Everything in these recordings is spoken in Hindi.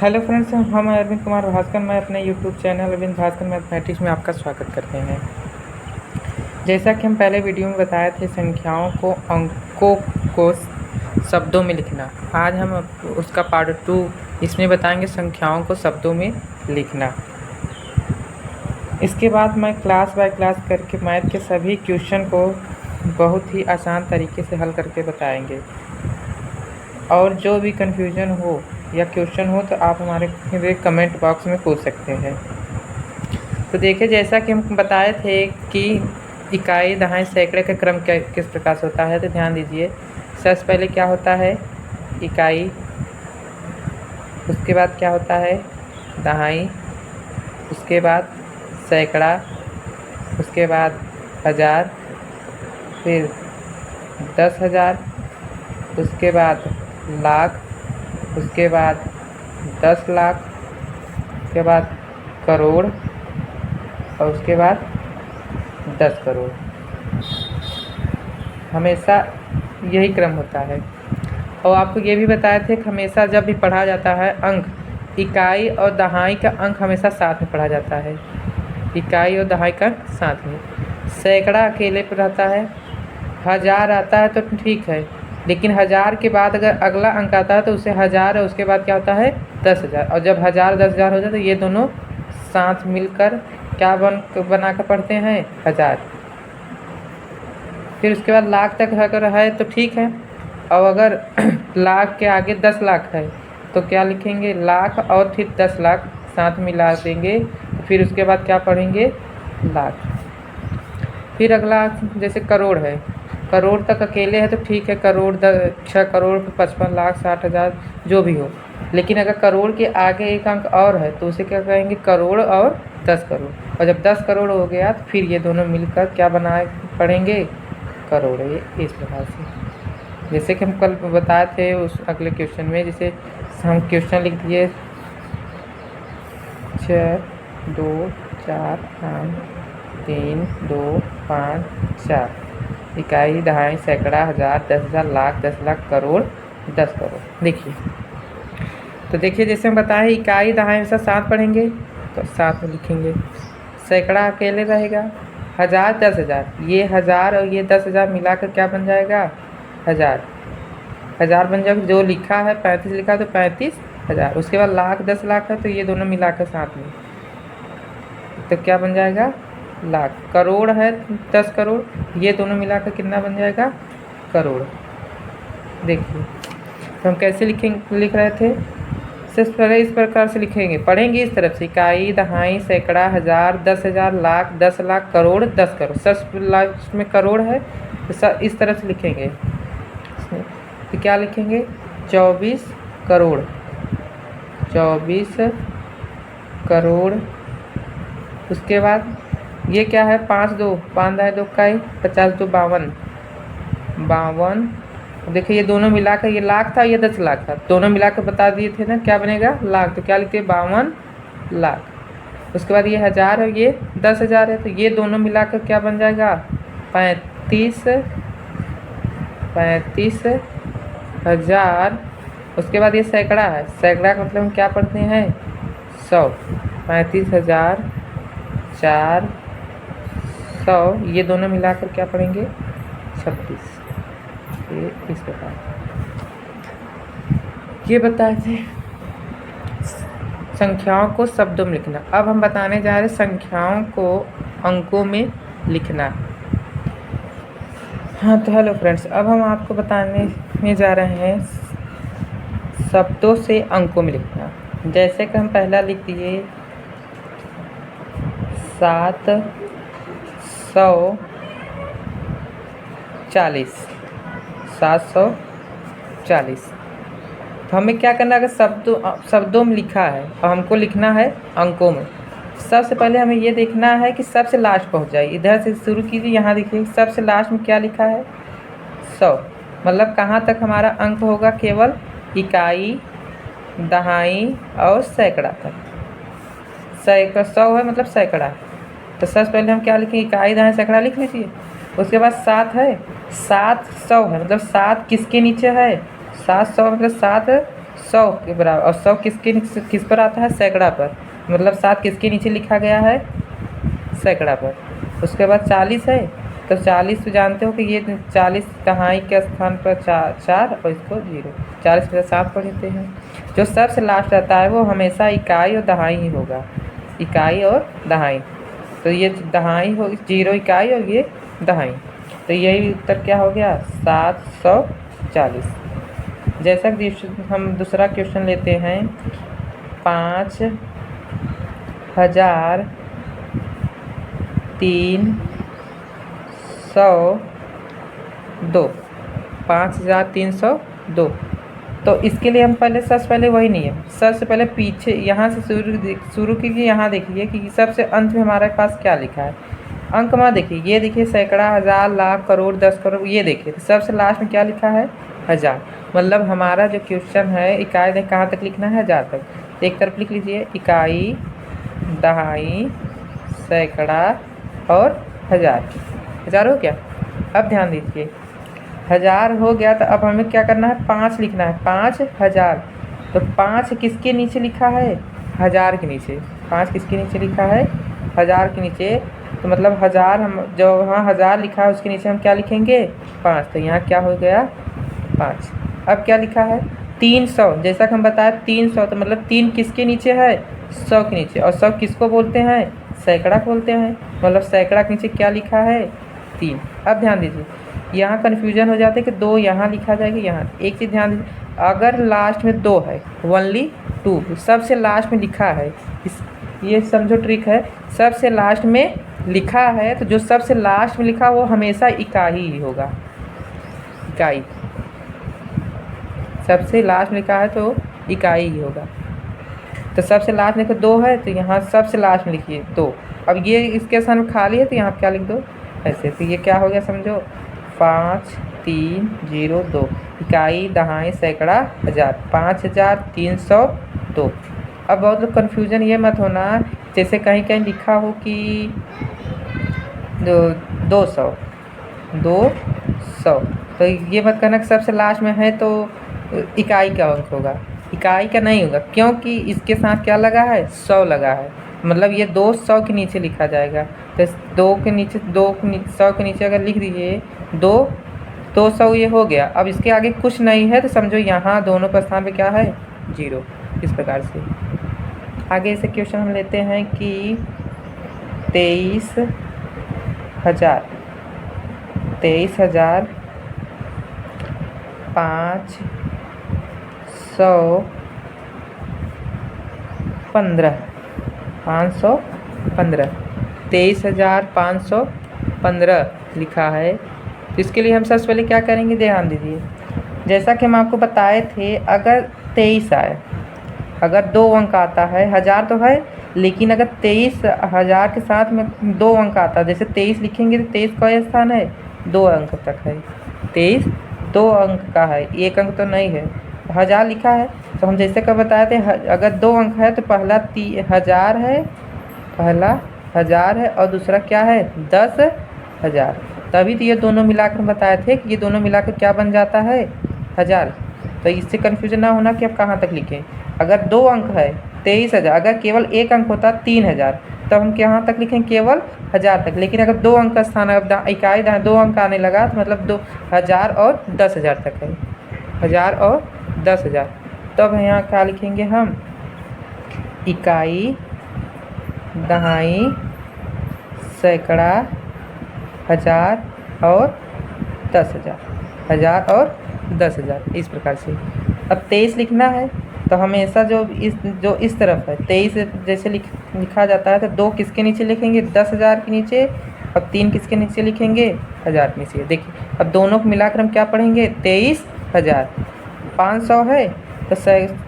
हेलो फ्रेंड्स, हम अरविंद कुमार भास्कर। मैं अपने YouTube channel Arvind Bhaskar mathematics में आपका स्वागत करते हैं। जैसा कि हम पहले वीडियो में बताए थे, संख्याओं को अंकों को शब्दों में लिखना। आज हम उसका पार्ट 2 इसमें बताएंगे, संख्याओं को शब्दों में लिखना। इसके बाद मैं क्लास बाय क्लास करके मैथ के सभी क्वेश्चन को बहुत ही आसान तरीके से हल करके बताएंगे। और जो भी कन्फ्यूजन हो या क्वेश्चन हो तो आप हमारे कमेंट बॉक्स में पूछ सकते हैं। तो देखिए, जैसा कि हम बताए थे कि इकाई, दहाई, सैकड़े का क्रम किस प्रकार से होता है, तो ध्यान दीजिए। सबसे पहले क्या होता है? इकाई। उसके बाद क्या होता है? दहाई। उसके बाद सैकड़ा। उसके बाद हज़ार। फिर 10,000। उसके बाद लाख। उसके बाद 10 लाख। उसके बाद करोड़। और उसके बाद 10 करोड़। हमेशा यही क्रम होता है। और आपको ये भी बताए थे कि हमेशा जब भी पढ़ा जाता है अंक, इकाई और दहाई का अंक हमेशा साथ में पढ़ा जाता है। इकाई और दहाई का साथ में। सैकड़ा अकेले पर रहता है। हज़ार आता है तो ठीक है, लेकिन हज़ार के बाद अगर अगला अंक आता है तो उसे हज़ार, और उसके बाद क्या होता है? 10,000। और जब 10,000 10,000 हो जाए तो ये दोनों साथ मिलकर क्या बना कर पढ़ते हैं? हज़ार। फिर उसके बाद लाख तक अगर है तो ठीक है। और अगर लाख के आगे 10 लाख है तो क्या लिखेंगे? लाख और फिर 10 लाख साथ मिला देंगे। फिर उसके बाद क्या पढ़ेंगे? लाख। फिर अगला जैसे करोड़ है, करोड़ तक अकेले है तो ठीक है, करोड़ 6 करोड़ 55 लाख 60,000 जो भी हो। लेकिन अगर करोड़ के आगे एक अंक और है तो उसे क्या कहेंगे? करोड़ और 10 करोड़। और जब 10 करोड़ हो गया तो फिर ये दोनों मिलकर क्या बनाए पढ़ेंगे? करोड़। ये इस प्रकार से, जैसे कि हम कल बताए थे उस अगले क्वेश्चन में। जैसे हम क्वेश्चन लिख दिए 6 2 4 5 3 2 5 4। इकाई, दहाई, सैकड़ा, हज़ार, 10,000, लाख, 10 लाख, करोड़, 10 करोड़। देखिए, तो देखिए जैसे हम बताएं, इकाई दहाई हमेशा साथ पढ़ेंगे तो साथ में लिखेंगे। सैकड़ा अकेले रहेगा। हज़ार 10,000, ये हज़ार और ये 10,000 मिलाकर क्या बन जाएगा? हज़ार। हज़ार बन जाएगा। जो लिखा है 35 लिखा है तो 35,000। उसके बाद लाख 10 लाख है तो ये दोनों मिलाकर साथ में तो क्या बन जाएगा? लाख। करोड़ है 10 करोड़, ये दोनों मिलाकर कितना बन जाएगा? करोड़। देखिए, तो हम कैसे लिख रहे थे? सिर्फ पहले इस प्रकार से लिखेंगे, पढ़ेंगे इस तरफ से। इकाई, दहाई, सैकड़ा, हज़ार, 10,000, लाख, 10 लाख, करोड़, 10 करोड़। सब लास्ट में करोड़ है तो इस तरह से लिखेंगे। तो क्या लिखेंगे? 24 करोड़। 24 करोड़। उसके बाद ये क्या है? 5 2 5 दाएँ 2 इकाई, 50 2 52। 52। देखिए, ये दोनों मिलाकर ये लाख था, ये 10 लाख था, दोनों मिलाकर बता दिए थे ना क्या बनेगा? लाख। तो क्या लिखते हैं? 52 लाख। उसके बाद ये हज़ार है, ये 10,000 है, तो ये दोनों मिलाकर क्या बन जाएगा? 35,000। उसके बाद ये सैकड़ा है, सैकड़ा का मतलब हम क्या पढ़ते हैं? 100। 35,000 400। ये दोनों मिलाकर क्या पढ़ेंगे? 26। ये इस प्रकार ये बताए थे संख्याओं को शब्दों में लिखना। अब हम बताने जा रहे हैं संख्याओं को अंकों में लिखना। हाँ, तो हेलो फ्रेंड्स, अब हम आपको बताने में जा रहे हैं शब्दों से अंकों में लिखना। जैसे कि हम पहला लिख दिए 740। 740। तो हमें क्या करना है? अगर शब्दों में लिखा है और हमको लिखना है अंकों में, सबसे पहले हमें ये देखना है कि सबसे लास्ट पहुंच जाए। इधर से शुरू कीजिए, यहाँ देखिए सबसे लास्ट में क्या लिखा है? 100। मतलब कहाँ तक हमारा अंक होगा? केवल इकाई, दहाई और सैकड़ा तक। 100 है मतलब सैकड़ा। तो सबसे पहले हम क्या लिखें? इकाई, दहाई, सैकड़ा लिख लीजिए। उसके बाद 7 है, 700 है मतलब 7 किसके नीचे है? 700 मतलब 7 100 के बराबर। और 100 किस पर आता है? सैकड़ा पर। मतलब 7 किसके नीचे लिखा गया है? सैकड़ा पर। उसके बाद 40 है, तो 40 तो जानते हो कि ये 40 दहाई के स्थान पर 4 और इसको 0, 40 में 7 पढ़ लेते हैं। जो सबसे लास्ट रहता है वो हमेशा इकाई और दहाई ही होगा, इकाई और दहाई। तो ये दहाई हो 0 इकाई और ये दहाई, तो यही उत्तर क्या हो गया? 740। जैसा कि हम दूसरा क्वेश्चन लेते हैं, 5302, 5302। तो इसके लिए हम सबसे पहले वही नहीं है, सबसे पहले पीछे यहाँ से शुरू कीजिए। यहाँ देखिए कि सबसे अंत में हमारे पास क्या लिखा है। अंक में देखिए, ये देखिए सैकड़ा, हज़ार, लाख, करोड़, 10 करोड़, ये देखिए तो सबसे लास्ट में क्या लिखा है? 1000। मतलब हमारा जो क्वेश्चन है, इकाई दहाई कहाँ तक लिखना है? 1000 तक। तो एक तरफ लिख लीजिए इकाई, दहाई, सैकड़ा और 1000। 1000 हो गया। अब ध्यान दीजिए, 1000 हो गया तो अब हमें क्या करना है? 5 लिखना है, 5000। तो 5 किसके नीचे लिखा है? 1000 के नीचे। 5 किसके नीचे लिखा है? 1000 के नीचे। तो मतलब 1000, हम जो वहाँ 1000 लिखा है उसके नीचे हम क्या लिखेंगे? 5। तो यहाँ क्या हो गया? 5। अब क्या लिखा है? 300। जैसा कि हम बताए 300, तो मतलब 3 किसके नीचे है? 100 के नीचे। और 100 किसको बोलते हैं? सैकड़ा बोलते हैं। मतलब सैकड़ा के नीचे क्या लिखा है? 3। अब ध्यान दीजिए, यहाँ कन्फ्यूजन हो जाता है कि 2 यहाँ लिखा जाएगा यहाँ। एक चीज़ ध्यान दीजिए, अगर लास्ट में 2 है, ओनली 2 सबसे लास्ट में लिखा है, ये समझो ट्रिक है। सबसे लास्ट में लिखा है तो जो सबसे लास्ट में लिखा वो हमेशा इकाई ही होगा, इकाई। सबसे लास्ट में लिखा है तो इकाई ही होगा। तो सबसे लास्ट में 2 है तो यहाँ सबसे लास्ट में लिखिए 2। अब ये इसके स्थान में खाली है तो यहाँ क्या लिख दो? ऐसे। तो ये क्या हो गया समझो? 5302, इकाई, दहाई, सैकड़ा, 1000, 5302। अब बहुत लोग कन्फ्यूजन ये मत होना, जैसे कहीं कहीं लिखा हो कि 200, तो ये मत कहना कि सबसे लास्ट में है तो इकाई का अंक होगा। इकाई का नहीं होगा, क्योंकि इसके साथ क्या लगा है? 100 लगा है। मतलब ये 200 के नीचे लिखा जाएगा। तो 2 के नीचे 100 के नीचे अगर लिख दीजिए 200, ये हो गया। अब इसके आगे कुछ नहीं है तो समझो यहाँ दोनों के स्थान पे क्या है? 0। इस प्रकार से आगे से क्वेश्चन हम लेते हैं कि 23,000, 515 23,515 लिखा है। तो इसके लिए हम सबसे पहले क्या करेंगे? ध्यान दीजिए, जैसा कि हम आपको बताए थे, अगर 23 आए, अगर 2 अंक आता है, 1000 तो है, लेकिन अगर 23,000 के साथ में 2 अंक आता है, जैसे 23 लिखेंगे तो 23 का स्थान है? 2 अंक तक है। 23 2 अंक का है, 1 अंक तो नहीं है। 1000 लिखा है तो हम जैसे का बताए थे, अगर 2 अंक है तो पहला 1000 है, पहला 1000 है और दूसरा क्या है? 10,000। तभी तो ये दोनों मिलाकर बताए थे कि ये दोनों मिलाकर क्या बन जाता है? 1000। तो इससे कन्फ्यूजन ना होना कि अब कहाँ तक लिखें। अगर 2 अंक है 23,000, अगर केवल 1 अंक होता 3,000, तब हम कहाँ तक लिखें? केवल 1000 तक। लेकिन अगर 2 अंक का स्थान, अब इकाई 2 अंक आने लगा तो मतलब 2000 और 10,000 तक है, 1000 और 10,000। तब यहाँ क्या लिखेंगे हम? इकाई, दहाई, सैकड़ा, 1000 और 10,000, 1000 और 10,000। इस प्रकार से अब 23 लिखना है तो हमेशा जो इस तरफ है 23 जैसे लिखा जाता है तो 2 किसके नीचे लिखेंगे? 10,000 के नीचे। अब 3 किसके नीचे लिखेंगे? 1000 के नीचे। देखिए अब दोनों को मिलाकर हम क्या पढ़ेंगे? 23,000। 500 है तो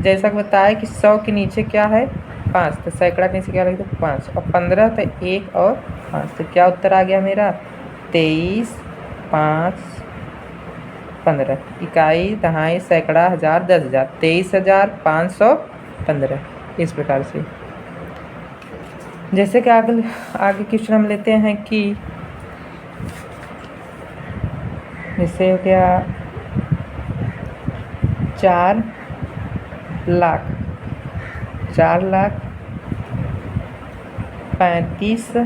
जैसा कि बताया कि 100 के नीचे क्या है? 5। तो सैकड़ा के नीचे क्या लिखते? 5 और 15 तो 1 और 5। तो क्या उत्तर आ गया मेरा? 23, 5, 15। इकाई, दहाई, सैकड़ा, 1000, 10,000, 23,515। इस प्रकार से जैसे कि आगे क्वेश्चन हम लेते हैं कि जैसे हो गया 4 लाख, 4 लाख 35